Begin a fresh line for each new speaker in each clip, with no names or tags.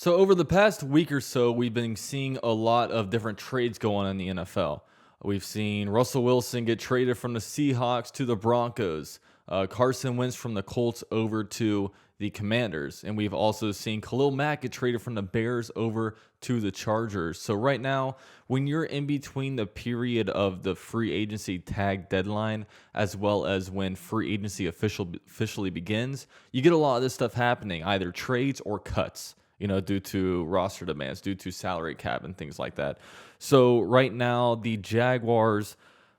So over the past week or so, we've been seeing a lot of different trades go on in the NFL. We've seen Russell Wilson get traded from the Seahawks to the Broncos. Carson Wentz from the Colts over to the Commanders. And we've also seen Khalil Mack get traded from the Bears over to the Chargers. So right now, when you're in between the period of the free agency tag deadline, as well as when free agency officially begins, you get a lot of this stuff happening, either trades or cuts, due to roster demands, due to salary cap and things like that. So right now, the Jaguars,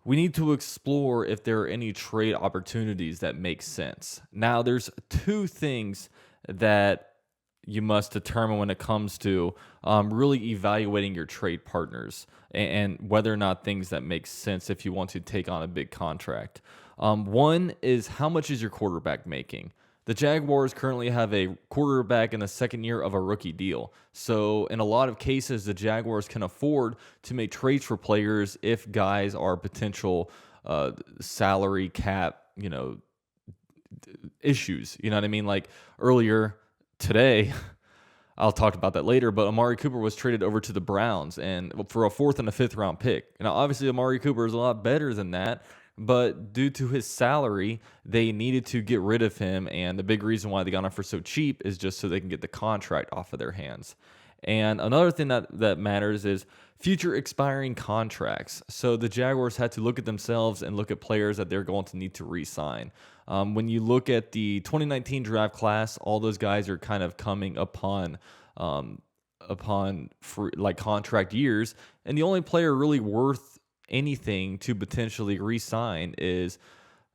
we need to explore if there are any trade opportunities that make sense. Now, there's two things that you must determine when it comes to really evaluating your trade partners and whether or not things that make sense if you want to take on a big contract. One is, how much is your quarterback making? The Jaguars currently have a quarterback in the second year of a rookie deal. So in a lot of cases, the Jaguars can afford to make trades for players if guys are potential salary cap, issues. You know what I mean? Like earlier today, I'll talk about that later, but Amari Cooper was traded over to the Browns and for a fourth and a fifth round pick. Now, obviously, Amari Cooper is a lot better than that, but due to his salary, they needed to get rid of him. And the big reason why they got him for so cheap is just so they can get the contract off of their hands. And another thing that matters is future expiring contracts. So the Jaguars had to look at themselves and look at players that they're going to need to re-sign. When you look at the 2019 draft class, all those guys are kind of coming upon contract years, and the only player really worth anything to potentially re-sign is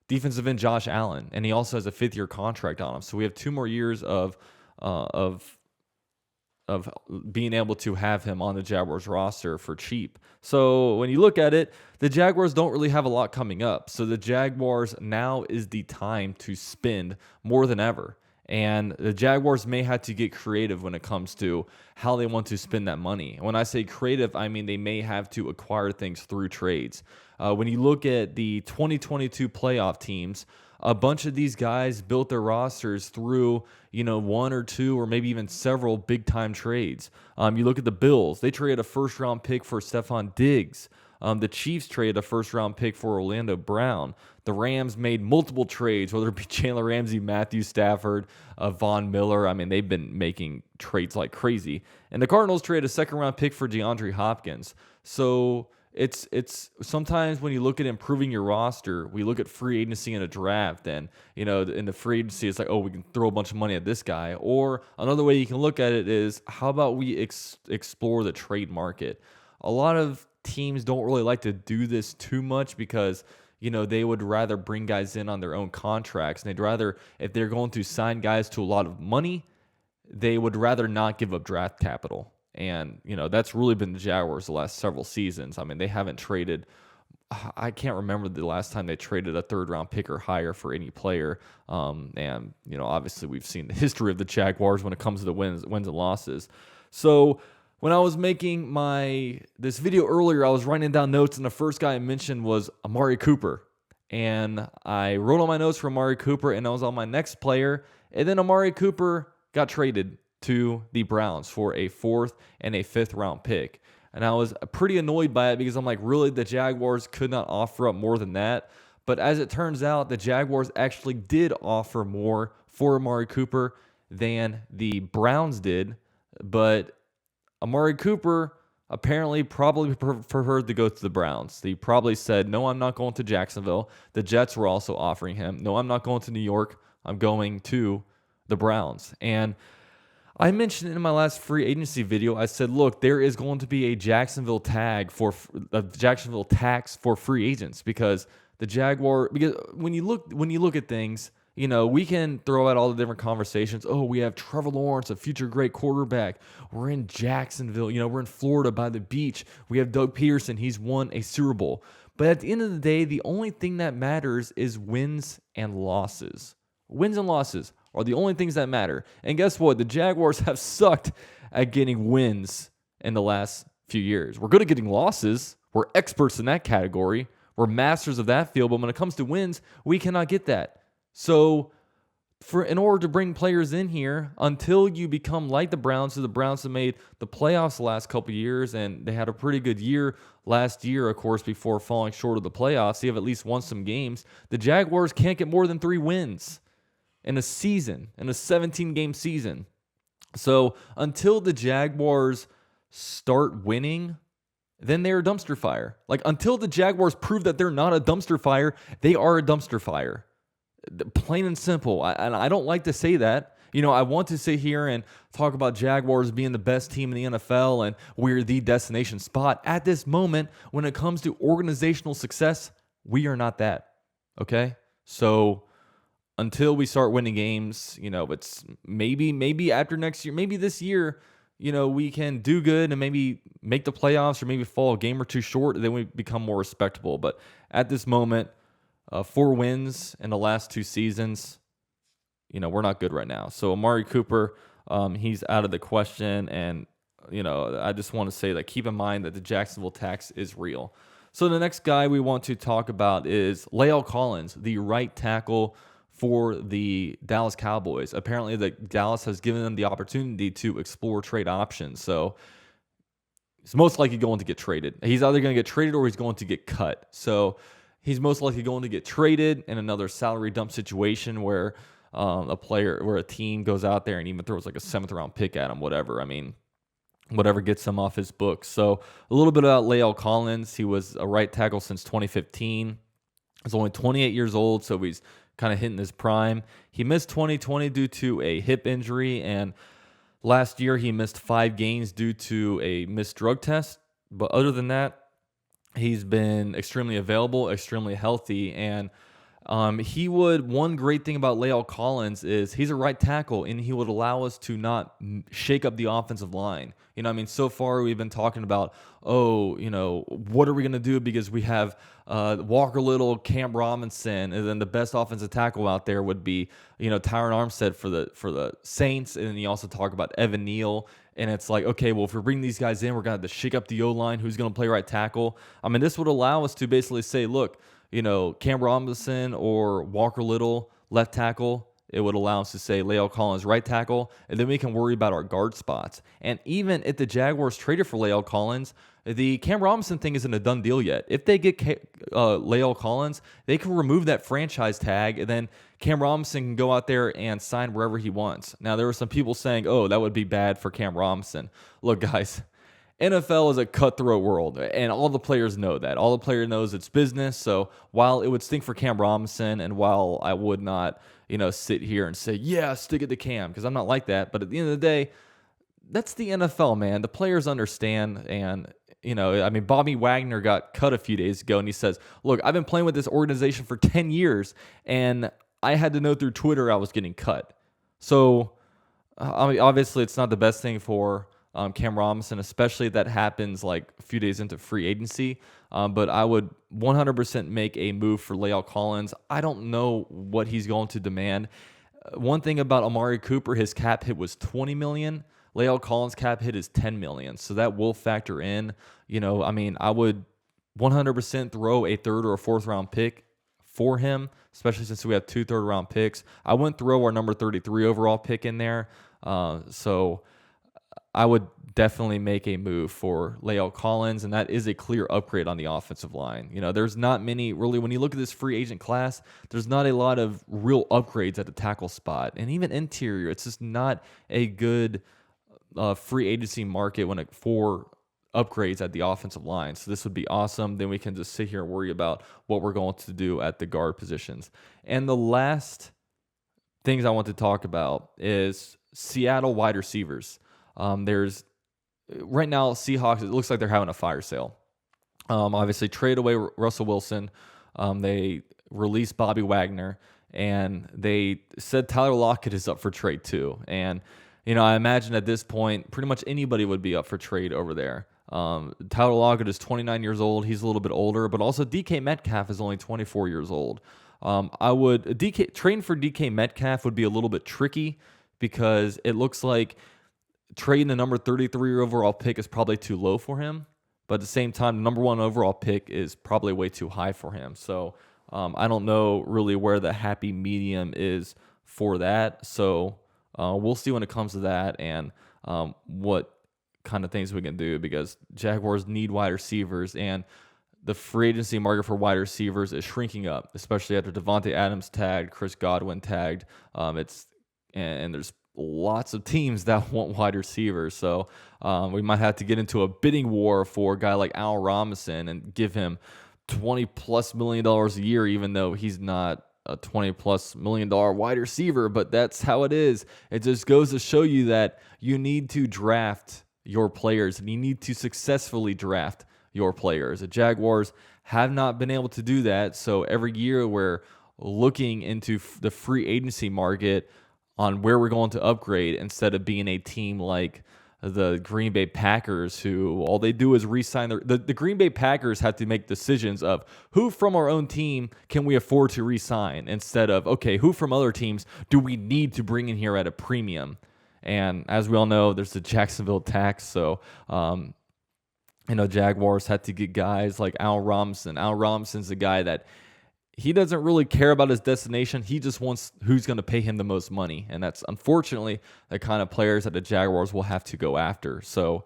defensive end Josh Allen, and he also has a fifth-year contract on him. So we have 2 more years of being able to have him on the Jaguars roster for cheap. So when you look at it, the Jaguars don't really have a lot coming up. So the Jaguars, now is the time to spend more than ever. And the Jaguars may have to get creative when it comes to how they want to spend that money. When I say creative, I mean they may have to acquire things through trades. When you look at the 2022 playoff teams, a bunch of these guys built their rosters through, 1 or 2 or maybe even several big-time trades. You look at the Bills. They traded a first-round pick for Stephon Diggs. The Chiefs traded a first-round pick for Orlando Brown. The Rams made multiple trades, whether it be Jalen Ramsey, Matthew Stafford, Von Miller. I mean, they've been making trades like crazy. And the Cardinals traded a second-round pick for DeAndre Hopkins. So it's sometimes when you look at improving your roster, we look at free agency and a draft, and in the free agency it's like, oh, we can throw a bunch of money at this guy. Or another way you can look at it is, how about we explore the trade market? A lot of teams don't really like to do this too much because they would rather bring guys in on their own contracts, and they'd rather, if they're going to sign guys to a lot of money, they would rather not give up draft capital. And, that's really been the Jaguars the last several seasons. I mean, they haven't traded. I can't remember the last time they traded a third-round pick or higher for any player. And, obviously we've seen the history of the Jaguars when it comes to the wins and losses. So when I was making this video earlier, I was writing down notes, and the first guy I mentioned was Amari Cooper. And I wrote on my notes for Amari Cooper, and I was on my next player. And then Amari Cooper got traded to the Browns for a 4th and a 5th round pick. And I was pretty annoyed by it because I'm like, really, the Jaguars could not offer up more than that? But as it turns out, the Jaguars actually did offer more for Amari Cooper than the Browns did. But Amari Cooper apparently probably preferred to go to the Browns. He probably said, no, I'm not going to Jacksonville. The Jets were also offering him, no, I'm not going to New York. I'm going to the Browns. And I mentioned in my last free agency video, I said, look, there is going to be a Jacksonville tax for free agents because when you look at things, we can throw out all the different conversations. Oh, we have Trevor Lawrence, a future great quarterback. We're in Jacksonville. We're in Florida by the beach. We have Doug Peterson. He's won a Super Bowl. But at the end of the day, the only thing that matters is wins and losses. Wins and losses are the only things that matter. And guess what? The Jaguars have sucked at getting wins in the last few years. We're good at getting losses. We're experts in that category. We're masters of that field. But when it comes to wins, we cannot get that. So in order to bring players in here until you become like the Browns. So the Browns have made the playoffs the last couple of years, and they had a pretty good year last year, of course, before falling short of the playoffs. They have at least won some games. The Jaguars can't get more than 3 wins in a season, in a 17-game season. So until the Jaguars start winning, then they're a dumpster fire. Like, until the Jaguars prove that they're not a dumpster fire, they are a dumpster fire. Plain and simple. And I don't like to say that. I want to sit here and talk about Jaguars being the best team in the NFL and we're the destination spot. At this moment, when it comes to organizational success, we are not that. Okay? So until we start winning games, it's maybe after next year, maybe this year, we can do good and maybe make the playoffs or maybe fall a game or two short, then we become more respectable. But at this moment, 4 wins in the last 2 seasons, we're not good right now. So Amari Cooper, he's out of the question. And, I just want to say that keep in mind that the Jacksonville tax is real. So the next guy we want to talk about is La'el Collins, the right tackle for the Dallas Cowboys. Apparently, Dallas has given them the opportunity to explore trade options. So he's most likely going to get traded. He's either going to get traded or he's going to get cut. So he's most likely going to get traded in another salary dump situation where a team goes out there and even throws like a 7th round pick at him, whatever. I mean, whatever gets him off his books. So a little bit about La'el Collins. He was a right tackle since 2015. He's only 28 years old, so he's kind of hitting his prime. He missed 2020 due to a hip injury, and last year he missed 5 games due to a missed drug test. But other than that, he's been extremely available, extremely healthy, and one great thing about La'el Collins is he's a right tackle, and he would allow us to not shake up the offensive line. So far we've been talking about, what are we going to do because we have Walker Little, Cam Robinson, and then the best offensive tackle out there would be, Tyron Armstead for the Saints, and then you also talk about Evan Neal, and it's like, okay, well, if we're bringing these guys in, we're going to have to shake up the O-line. Who's going to play right tackle? This would allow us to basically say, look, Cam Robinson or Walker Little, left tackle. It would allow us to say La'el Collins, right tackle, and then we can worry about our guard spots. And even if the Jaguars traded for La'el Collins, the Cam Robinson thing isn't a done deal yet. If they get La'el Collins, they can remove that franchise tag, and then Cam Robinson can go out there and sign wherever he wants. Now, there were some people saying, that would be bad for Cam Robinson. Look, guys, NFL is a cutthroat world, and all the players know that. All the player knows it's business. So while it would stink for Cam Robinson, and while I would not, sit here and say, yeah, stick it to Cam, because I'm not like that. But at the end of the day, that's the NFL, man. The players understand, and Bobby Wagner got cut a few days ago, and he says, look, I've been playing with this organization for 10 years, and I had to know through Twitter I was getting cut. So obviously it's not the best thing for Cam Robinson, especially if that happens like a few days into free agency. But I would 100% make a move for La'el Collins. I don't know what he's going to demand. One thing about Amari Cooper, his cap hit was $20 million. La'el Collins' cap hit is $10 million. So that will factor in. I would 100% throw a 3rd or a 4th round pick for him, especially since we have 2 3rd round picks. I wouldn't throw our number 33 overall pick in there. So I would definitely make a move for La'el Collins, and that is a clear upgrade on the offensive line. There's not many, really, when you look at this free agent class, there's not a lot of real upgrades at the tackle spot. And even interior, it's just not a good free agency market for upgrades at the offensive line. So this would be awesome. Then we can just sit here and worry about what we're going to do at the guard positions. And the last things I want to talk about is Seattle wide receivers. There's right now Seahawks, it looks like they're having a fire sale. Obviously trade away Russell Wilson. They released Bobby Wagner, and they said Tyler Lockett is up for trade too. And I imagine at this point pretty much anybody would be up for trade over there. Tyler Lockett is 29 years old. He's a little bit older, but also DK Metcalf is only 24 years old. Trading for DK Metcalf would be a little bit tricky because it looks like trading the number 33 overall pick is probably too low for him. But at the same time, the number 1 overall pick is probably way too high for him. So I don't know really where the happy medium is for that. So we'll see when it comes to that and what kind of things we can do, because Jaguars need wide receivers, and the free agency market for wide receivers is shrinking up, especially after Devontae Adams tagged, Chris Godwin tagged. And there's lots of teams that want wide receivers. So we might have to get into a bidding war for a guy like Al Robinson and give him $20+ million a year, even though he's not a $20+ million wide receiver. But that's how it is. It just goes to show you that you need to draft your players, and you need to successfully draft your players. The Jaguars have not been able to do that. So every year we're looking into the free agency market on where we're going to upgrade, instead of being a team like the Green Bay Packers, who all they do is re-sign the Green Bay Packers have to make decisions of who from our own team can we afford to re-sign, instead of, okay, who from other teams do we need to bring in here at a premium. And as we all know, there's the Jacksonville tax. So Jaguars had to get guys like Al Robinson. Al Robinson's the guy that he doesn't really care about his destination. He just wants who's going to pay him the most money. And that's unfortunately the kind of players that the Jaguars will have to go after. So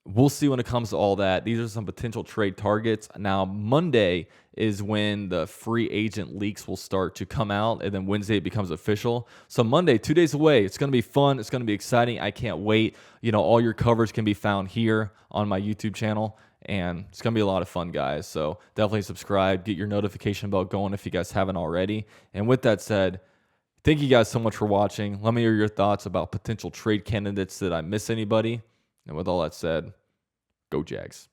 we'll see when it comes to all that. These are some potential trade targets. Now, Monday is when the free agent leaks will start to come out, and then Wednesday it becomes official. So Monday, 2 days away. It's going to be fun. It's going to be exciting. I can't wait. All your coverage can be found here on my YouTube channel, and it's going to be a lot of fun, guys. So definitely subscribe. Get your notification bell going if you guys haven't already. And with that said, thank you guys so much for watching. Let me hear your thoughts about potential trade candidates. Did I miss anybody? And with all that said, go Jags.